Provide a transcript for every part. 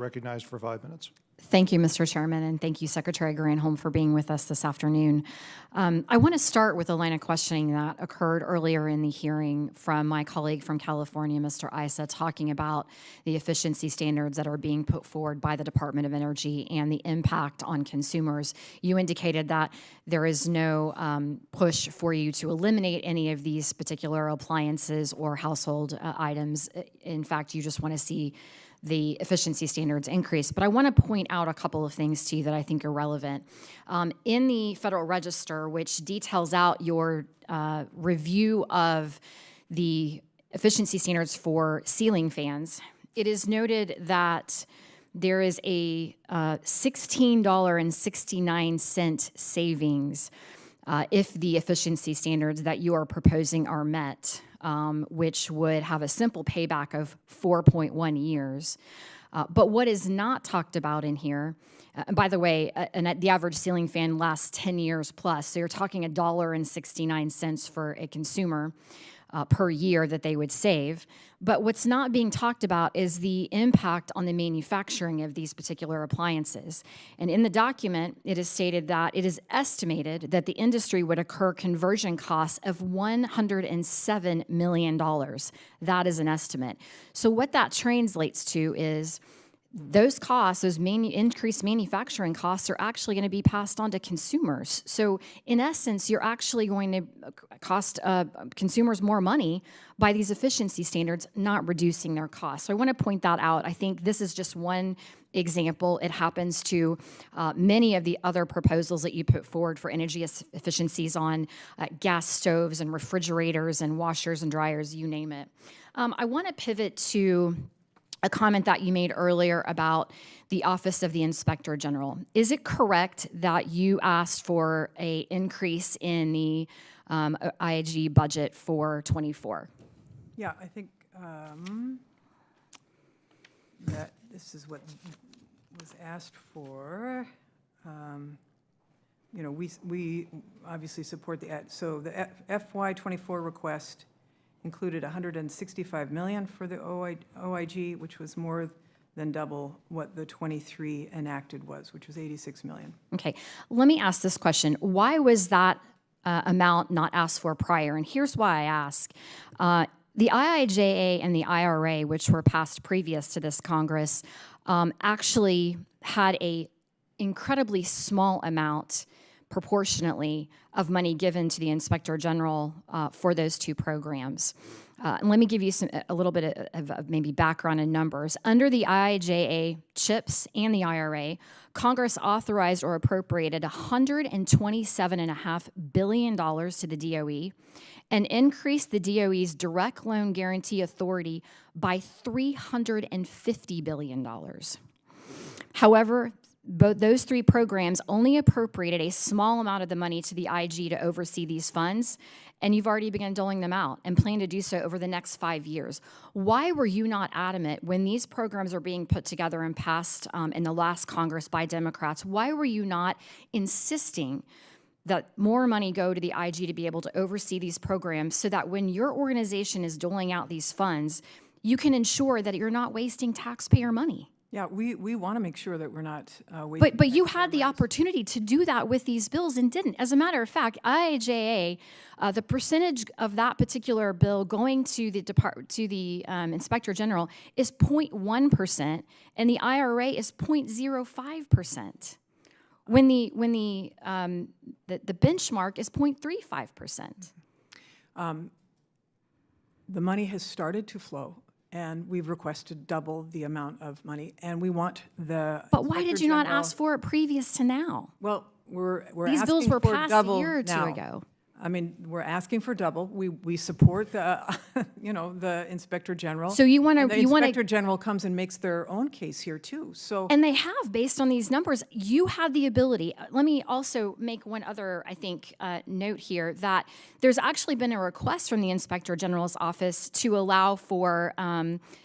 Recognized for 5 minutes. Thank you, Mr. Chairman, and thank you, Secretary Granholm, for being with us this afternoon. I want to start with a line of questioning that occurred earlier in the hearing from my colleague from California, Mr. Bice, talking about the efficiency standards that are being put forward by the Department of Energy and the impact on consumers. You indicated that there is no push for you to eliminate any of these particular appliances or household items. In fact, you just want to see the efficiency standards increase. But I want to point out a couple of things to you that I think are relevant. In the Federal Register, which details out your review of the efficiency standards for ceiling fans, it is noted that there is a $16.69 savings if the efficiency standards that you are proposing are met, which would have a simple payback of 4.1 years. But what is not talked about in here, and by the way, the average ceiling fan lasts 10 years plus, so you're talking $1.69 for a consumer per year that they would save. But what's not being talked about is the impact on the manufacturing of these particular appliances. And in the document, it is stated that it is estimated that the industry would incur conversion costs of $107 million. That is an estimate. So what that translates to is those costs, those increased manufacturing costs, are actually going to be passed on to consumers. So in essence, you're actually going to cost consumers more money by these efficiency standards, not reducing their costs. So I want to point that out. I think this is just one example. It happens to many of the other proposals that you put forward for energy efficiencies on gas stoves and refrigerators and washers and dryers, you name it. I want to pivot to a comment that you made earlier about the Office of the Inspector General. Is it correct that you asked for an increase in the IIG budget for 24? Yeah, I think that this is what was asked for. You know, we obviously support the so the FY24 request included $165 million for the OIG, which was more than double what the 23 enacted was, which was $86 million. Okay, let me ask this question. Why was that amount not asked for prior? And here's why I ask. The IIJA and the IRA, which were passed previous to this Congress, actually had a incredibly small amount proportionately of money given to the Inspector General for those two programs. And let me give you a little bit of maybe background and numbers. Under the IIJA, CHIPS, and the IRA, Congress authorized or appropriated $127.5 billion to the DOE and increased the DOE's direct loan guarantee authority by $350 billion. However, both those three programs only appropriated a small amount of the money to the IG to oversee these funds, and you've already begun doling them out and plan to do so over the next 5 years. Why were you not adamant when these programs are being put together and passed in the last Congress by Democrats? Why were you not insisting that more money go to the IG to be able to oversee these programs so that when your organization is doling out these funds, you can ensure that you're not wasting taxpayer money? Yeah, we want to make sure that we're not wasting. But you had the opportunity to do that with these bills and didn't. As a matter of fact, IIJA, the percentage of that particular bill going to the Inspector General is 0.1%, and the IRA is 0.05%. When the benchmark is 0.35%. The money has started to flow, and we've requested double the amount of money, and we want the. But why did you not ask for it previous to now? Well, we're these asking bills were for passed double a year or two now. ago. I mean, we're asking for double. We support the, the Inspector General. So you want to, the Inspector General comes and makes their own case here too. So and they have, based on these numbers, you had the ability. Let me also make one other, I think, note here that there's actually been a request from the Inspector General's office to allow for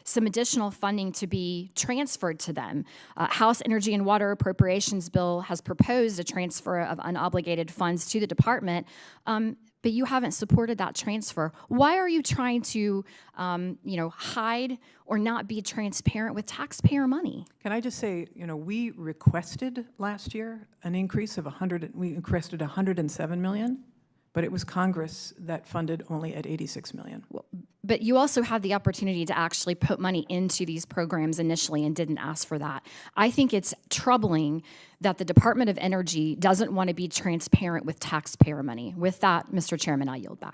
some additional funding to be transferred to them. House Energy and Water Appropriations Bill has proposed a transfer of unobligated funds to the department. but you haven't supported that transfer. Why are you trying to, hide or not be transparent with taxpayer money? Can I just say, we requested last year an increase of we requested 107 million, but it was Congress that funded only at 86 million. But you also had the opportunity to actually put money into these programs initially and didn't ask for that. I think it's troubling that the Department of Energy doesn't want to be transparent with taxpayer money. With that, Mr. Chairman, I yield back.